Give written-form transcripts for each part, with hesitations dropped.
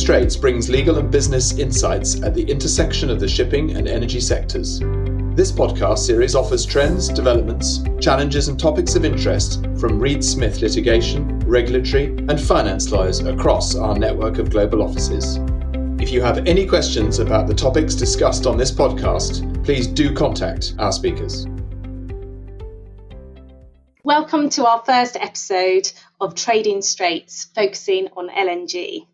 Straits brings legal and business insights at the intersection of the shipping and energy sectors. This podcast series offers trends, developments, challenges and topics of interest from Reed Smith litigation, regulatory and finance lawyers across our network of global offices. If you have any questions about the topics discussed on this podcast, please do contact our speakers. Welcome to our first episode of Trading Straits, focusing on LNG.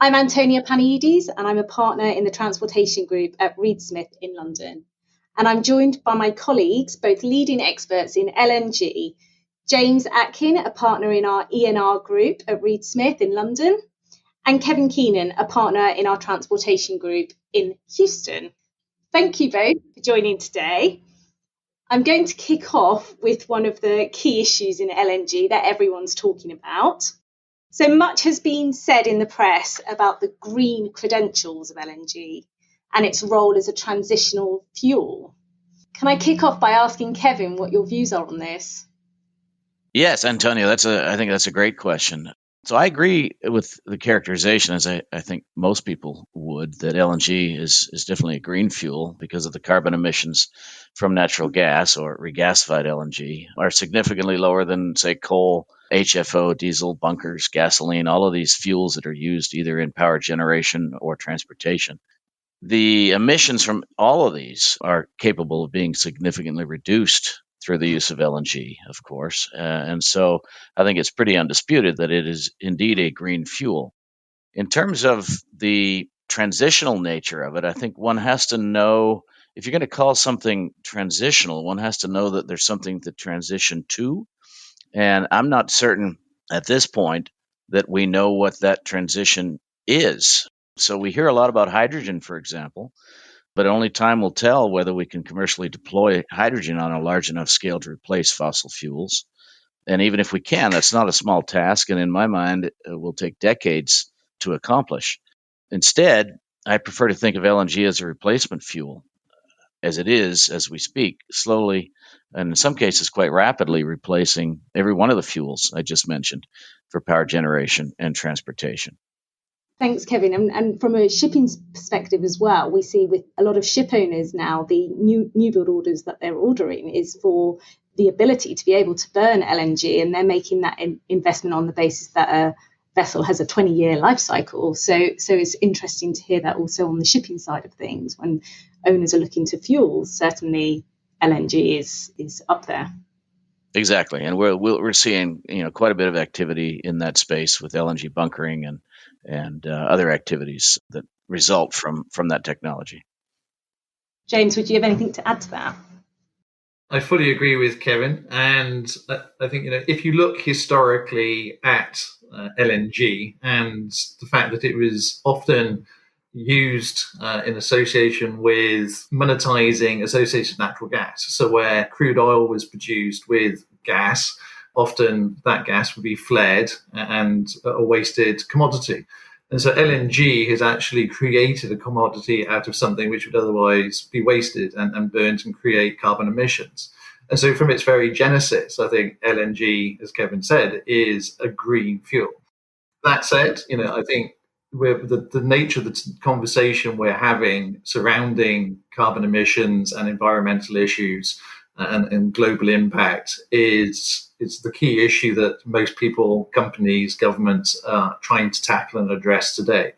I'm Antonia Panides and I'm a partner in the transportation group at Reed Smith in London. And I'm joined by my colleagues, both leading experts in LNG, James Atkin, a partner in our E&R group at Reed Smith in London, and Kevin Keenan, a partner in our transportation group in Houston. Thank you both for joining today. I'm going to kick off with one of the key issues in LNG that everyone's talking about. So much has been said in the press about the green credentials of LNG and its role as a transitional fuel. Can I kick off by asking Kevin what your views are on this? Yes, Antonio, I think that's a great question. So I agree with the characterization, as I think most people would, that LNG is definitely a green fuel because of the carbon emissions from natural gas or regasified LNG are significantly lower than, say, coal, HFO, diesel, bunkers, gasoline, all of these fuels that are used either in power generation or transportation. The emissions from all of these are capable of being significantly reduced through the use of LNG, of course. And so I think it's pretty undisputed that it is indeed a green fuel. In terms of the transitional nature of it, I think one has to know, if you're going to call something transitional, one has to know that there's something to transition to. And I'm not certain at this point that we know what that transition is. So we hear a lot about hydrogen, for example, but only time will tell whether we can commercially deploy hydrogen on a large enough scale to replace fossil fuels. And even if we can, that's not a small task. And in my mind, it will take decades to accomplish. Instead, I prefer to think of LNG as a replacement fuel, as it is, as we speak, slowly, and in some cases quite rapidly replacing every one of the fuels I just mentioned for power generation and transportation. Thanks, Kevin. And from a shipping perspective as well, we see with a lot of ship owners now, the new build orders that they're ordering is for the ability to be able to burn LNG, and they're making that investment on the basis that a vessel has a 20-year life cycle. So it's interesting to hear that also on the shipping side of things. When owners are looking to fuel, certainly LNG is up there. Exactly, and we're seeing quite a bit of activity in that space with LNG bunkering and other activities that result from that technology. James, would you have anything to add to that? I fully agree with Kevin, and I think if you look historically at LNG and the fact that it was often used in association with monetizing associated natural gas. So where crude oil was produced with gas, often that gas would be flared and a wasted commodity. And so LNG has actually created a commodity out of something which would otherwise be wasted and burnt and create carbon emissions. And so from its very genesis, I think LNG, as Kevin said, is a green fuel. That said, I think the nature of the conversation we're having surrounding carbon emissions and environmental issues and global impact is the key issue that most people, companies, governments are trying to tackle and address today.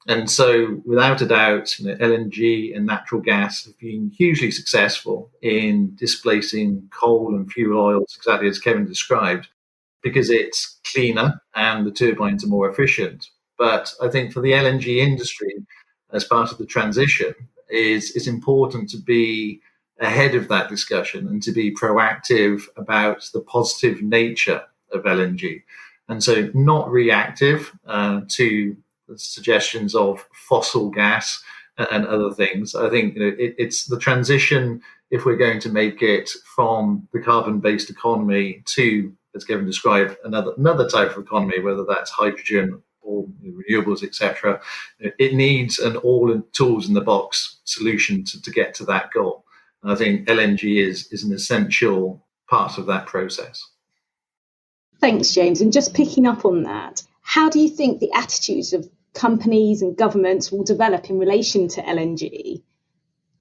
And so without a doubt, LNG and natural gas have been hugely successful in displacing coal and fuel oils, exactly as Kevin described, because it's cleaner and the turbines are more efficient. But I think for the LNG industry, as part of the transition, it's important to be ahead of that discussion and to be proactive about the positive nature of LNG. And so not reactive to the suggestions of fossil gas and other things. I think it's the transition, if we're going to make it from the carbon-based economy to, as Kevin described, another type of economy, whether that's hydrogen or renewables, etc. It needs an all tools in the box solution to get to that goal. And I think LNG is an essential part of that process. Thanks, James. And just picking up on that, how do you think the attitudes of companies and governments will develop in relation to LNG.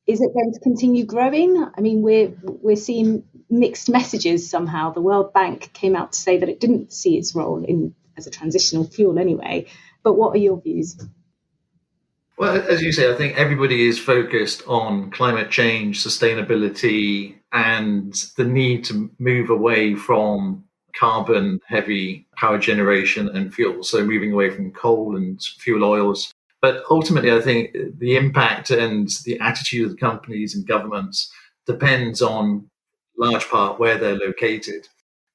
Is it going to continue growing? I mean, we're seeing mixed messages somehow. The World Bank came out to say that it didn't see its role as a transitional fuel anyway. But what are your views? Well, as you say, I think everybody is focused on climate change, sustainability, and the need to move away from carbon heavy power generation and fuel. So moving away from coal and fuel oils. But ultimately, I think the impact and the attitude of the companies and governments depends on large part where they're located.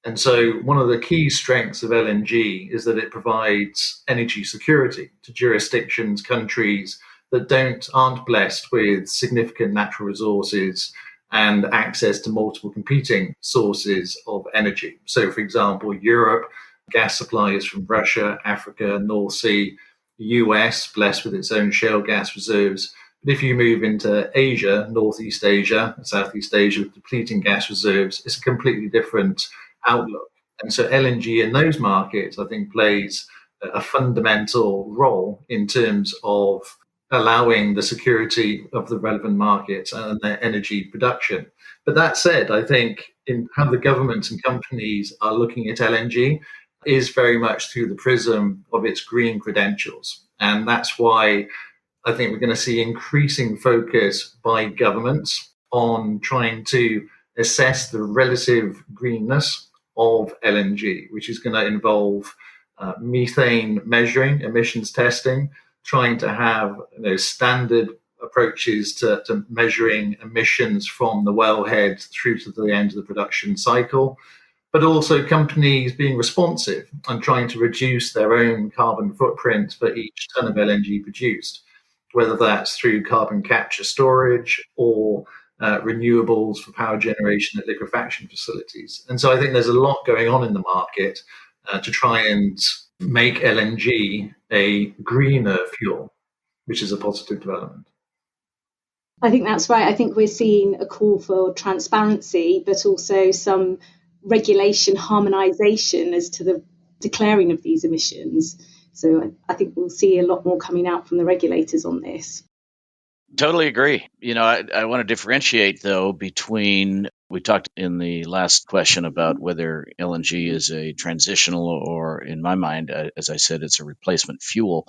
And so one of the key strengths of LNG is that it provides energy security to jurisdictions, countries that aren't blessed with significant natural resources and access to multiple competing sources of energy. So, for example, Europe, gas supplies from Russia, Africa, North Sea, US, blessed with its own shale gas reserves. But if you move into Asia, Northeast Asia, Southeast Asia, with depleting gas reserves, it's a completely different outlook. And so LNG in those markets, I think, plays a fundamental role in terms of allowing the security of the relevant markets and their energy production. But that said, I think in how the governments and companies are looking at LNG is very much through the prism of its green credentials. And that's why I think we're going to see increasing focus by governments on trying to assess the relative greenness of LNG, which is going to involve methane measuring, emissions testing, trying to have standard approaches to measuring emissions from the wellhead through to the end of the production cycle, but also companies being responsive and trying to reduce their own carbon footprint for each ton of LNG produced, whether that's through carbon capture storage or renewables for power generation at liquefaction facilities. And so I think there's a lot going on in the market to try and make LNG a greener fuel, which is a positive development. I think that's right. I think we're seeing a call for transparency, but also some regulation harmonisation as to the declaring of these emissions. So I think we'll see a lot more coming out from the regulators on this. Totally agree. I want to differentiate, though, between, we talked in the last question about whether LNG is a transitional or, in my mind, as I said, it's a replacement fuel.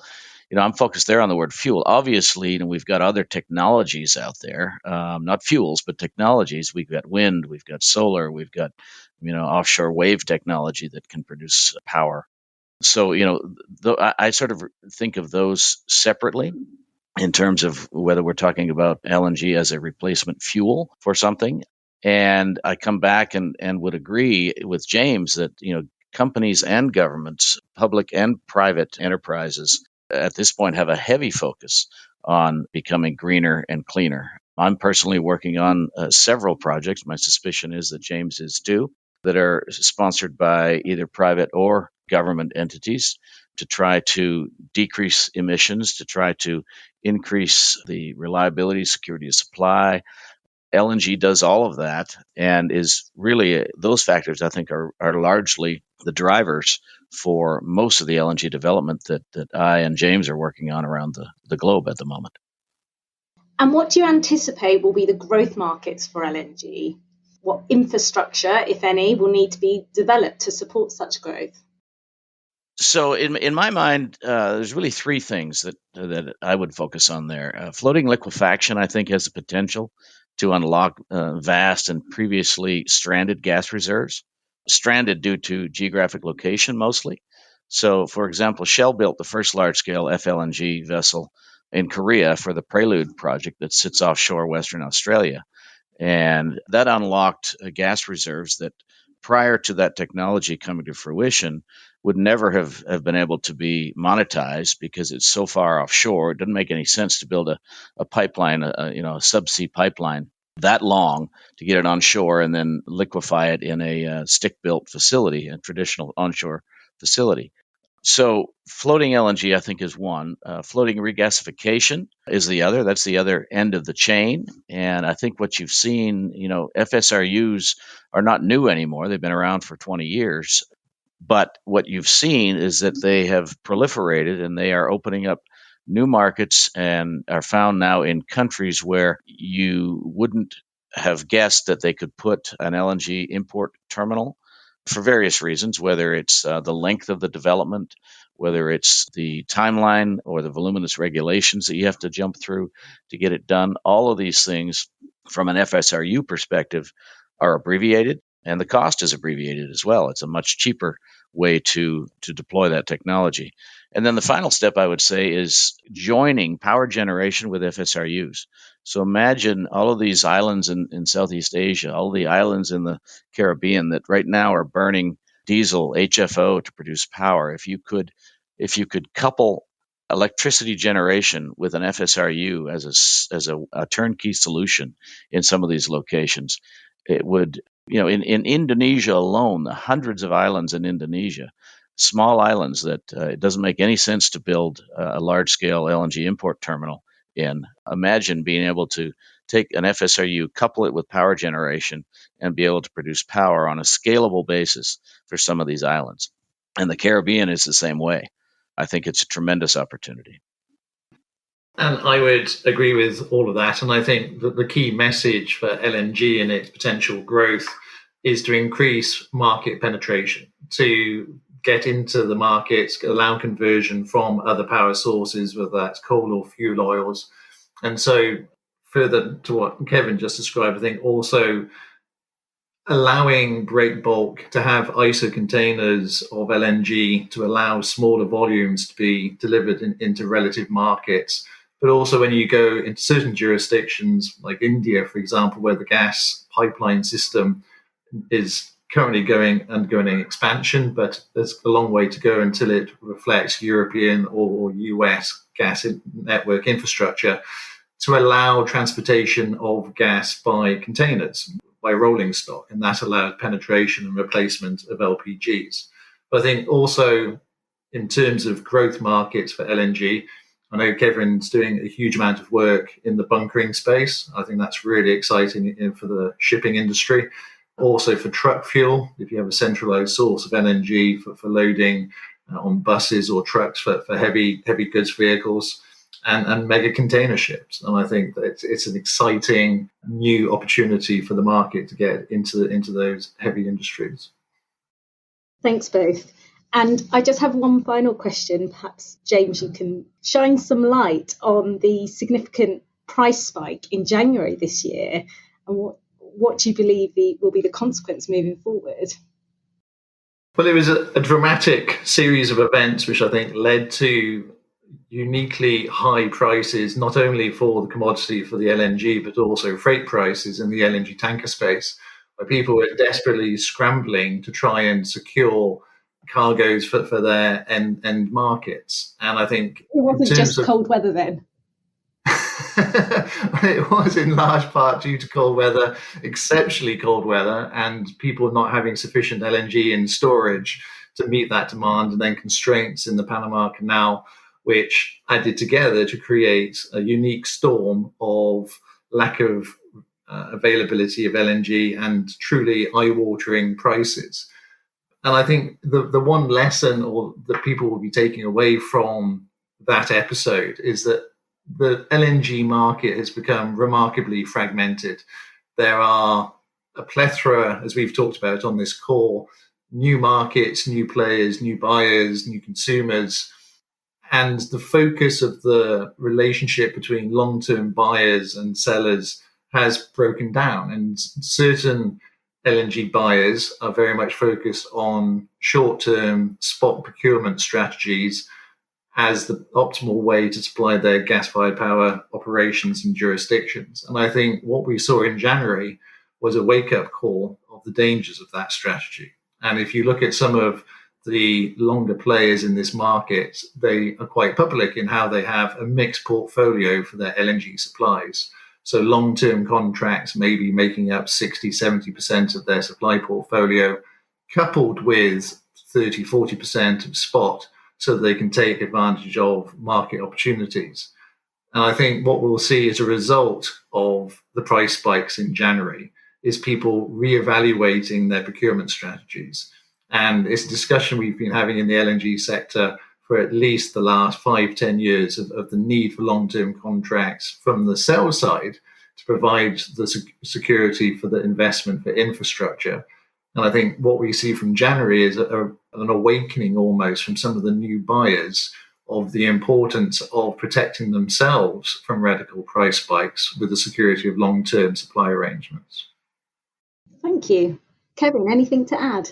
I'm focused there on the word fuel. Obviously, we've got other technologies out there, not fuels, but technologies. We've got wind, we've got solar, we've got, offshore wave technology that can produce power. So, I sort of think of those separately in terms of whether we're talking about LNG as a replacement fuel for something. And I come back and would agree with James that, companies and governments, public and private enterprises at this point have a heavy focus on becoming greener and cleaner. I'm personally working on several projects. My suspicion is that James is too, that are sponsored by either private or government entities to try to decrease emissions, to try to increase the reliability, security of supply. LNG does all of that and is really, those factors, I think, are largely the drivers for most of the LNG development that I and James are working on around the globe at the moment. And what do you anticipate will be the growth markets for LNG? What infrastructure, if any, will need to be developed to support such growth? So in my mind, there's really three things that I would focus on there. Floating liquefaction, I think, has the potential to unlock vast and previously stranded gas reserves, stranded due to geographic location mostly. So, for example, Shell built the first large-scale FLNG vessel in Korea for the Prelude project that sits offshore Western Australia. And that unlocked gas reserves that prior to that technology coming to fruition would never have been able to be monetized because it's so far offshore. It doesn't make any sense to build a pipeline, a subsea pipeline that long to get it onshore and then liquefy it in a stick-built facility, a traditional onshore facility. So floating LNG, I think, is one. Floating regasification is the other. That's the other end of the chain. And I think what you've seen, FSRUs are not new anymore. They've been around for 20 years. But what you've seen is that they have proliferated and they are opening up new markets and are found now in countries where you wouldn't have guessed that they could put an LNG import terminal for various reasons, whether it's the length of the development, whether it's the timeline or the voluminous regulations that you have to jump through to get it done. All of these things, from an FSRU perspective, are abbreviated, and the cost is abbreviated as well. It's a much cheaper way to deploy that technology. And then the final step, I would say, is joining power generation with FSRUs. So imagine all of these islands in Southeast Asia, all the islands in the Caribbean that right now are burning diesel, HFO to produce power. If you could couple electricity generation with an FSRU as a turnkey solution in some of these locations, it would, in Indonesia alone, the hundreds of islands in Indonesia, small islands that it doesn't make any sense to build a large scale LNG import terminal in. Imagine being able to take an FSRU, couple it with power generation, and be able to produce power on a scalable basis for some of these islands. And the Caribbean is the same way. I think it's a tremendous opportunity. And I would agree with all of that. And I think that the key message for LNG and its potential growth is to increase market penetration, to get into the markets, allow conversion from other power sources, whether that's coal or fuel oils. And so further to what Kevin just described, I think also allowing break bulk to have ISO containers of LNG to allow smaller volumes to be delivered into relative markets. But also when you go into certain jurisdictions like India, for example, where the gas pipeline system is currently undergoing an expansion, but there's a long way to go until it reflects European or US gas network infrastructure, to allow transportation of gas by containers, by rolling stock, and that allowed penetration and replacement of LPGs. But I think also in terms of growth markets for LNG, I know Kevin's doing a huge amount of work in the bunkering space. I think that's really exciting for the shipping industry. Also for truck fuel, if you have a centralized source of LNG for loading on buses or trucks for heavy goods vehicles, and mega container ships. And I think that it's an exciting new opportunity for the market to get into those heavy industries. Thanks both. And I just have one final question. Perhaps, James, you can shine some light on the significant price spike in January this year, and what do you believe will be the consequence moving forward? Well, it was a dramatic series of events which I think led to uniquely high prices, not only for the commodity, for the LNG, but also freight prices in the LNG tanker space, where people were desperately scrambling to try and secure cargoes for their end markets. And I think it wasn't just cold weather then. It was in large part due to cold weather, exceptionally cold weather, and people not having sufficient LNG in storage to meet that demand, and then constraints in the Panama Canal, which added together to create a unique storm of lack of availability of LNG and truly eye-watering prices. And I think the one lesson that people will be taking away from that episode is that the LNG market has become remarkably fragmented. There are a plethora, as we've talked about on this call, new markets, new players, new buyers, new consumers. And the focus of the relationship between long-term buyers and sellers has broken down. And certain LNG buyers are very much focused on short-term spot procurement strategies as the optimal way to supply their gas-fired power operations and jurisdictions. And I think what we saw in January was a wake-up call of the dangers of that strategy. And if you look at some of the longer players in this market, they are quite public in how they have a mixed portfolio for their LNG supplies. So long-term contracts may be making up 60, 70% of their supply portfolio, coupled with 30, 40% of spot, so they can take advantage of market opportunities. And I think what we'll see as a result of the price spikes in January is people reevaluating their procurement strategies And it's a discussion we've been having in the LNG sector for at least the last 5-10 years of the need for long-term contracts from the sell side to provide the security for the investment for infrastructure. And I think what we see from January is an awakening almost from some of the new buyers of the importance of protecting themselves from radical price spikes with the security of long-term supply arrangements. Thank you. Kevin, anything to add?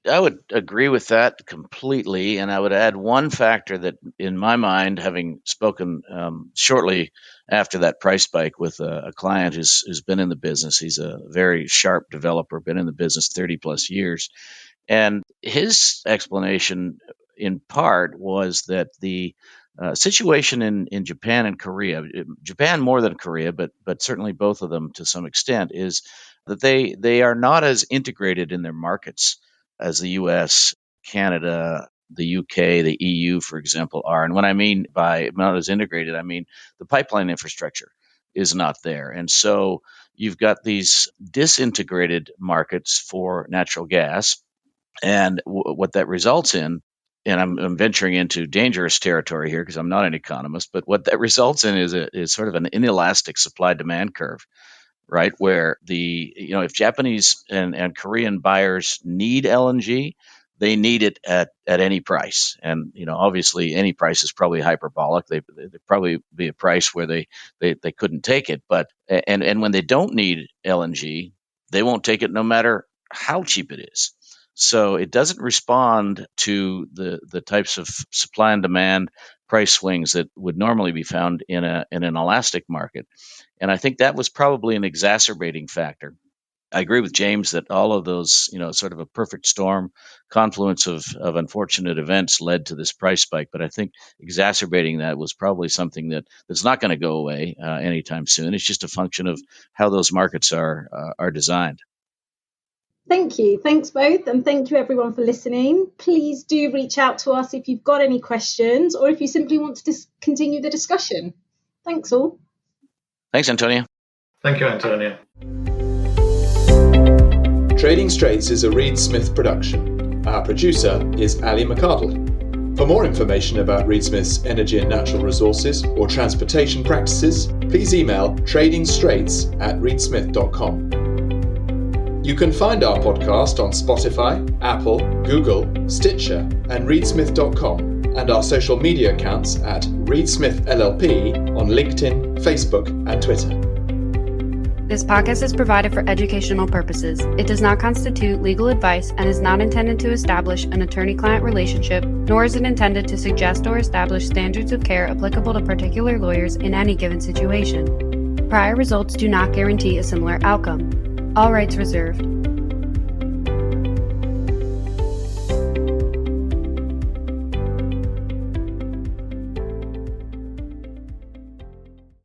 I would agree with that completely. And I would add one factor that, in my mind, having spoken shortly after that price spike with a client who's been in the business, he's a very sharp developer, been in the business 30 plus years. And his explanation, in part, was that the situation in Japan and Korea, Japan more than Korea, but certainly both of them to some extent, is that they are not as integrated in their markets as the US, Canada, the UK, the EU, for example, are. And what I mean by not as integrated, I mean the pipeline infrastructure is not there. And so you've got these disintegrated markets for natural gas. And what that results in, and I'm venturing into dangerous territory here because I'm not an economist, but what that results in is sort of an inelastic supply-demand curve, right? Where if Japanese and Korean buyers need LNG, they need it at any price. And, obviously any price is probably hyperbolic. There'd probably be a price where they couldn't take it. But, and when they don't need LNG, they won't take it no matter how cheap it is. So it doesn't respond to the types of supply and demand price swings that would normally be found in an elastic market. And I think that was probably an exacerbating factor. I agree with James that all of those, sort of a perfect storm, confluence of unfortunate events led to this price spike. But I think exacerbating that was probably something that's not going to go away anytime soon. It's just a function of how those markets are designed. Thank you. Thanks both. And thank you everyone for listening. Please do reach out to us if you've got any questions or if you simply want to continue the discussion. Thanks all. Thanks, Antonia. Thank you, Antonia. Trading Straits is a Reed Smith production. Our producer is Ali McArdle. For more information about Reed Smith's energy and natural resources or transportation practices, please email tradingstraits@reedsmith.com. You can find our podcast on Spotify, Apple, Google, Stitcher, and reedsmith.com, and our social media accounts at Reed Smith LLP on LinkedIn, Facebook, and Twitter. This podcast is provided for educational purposes. It does not constitute legal advice and is not intended to establish an attorney-client relationship, nor is it intended to suggest or establish standards of care applicable to particular lawyers in any given situation. Prior results do not guarantee a similar outcome. All rights reserved.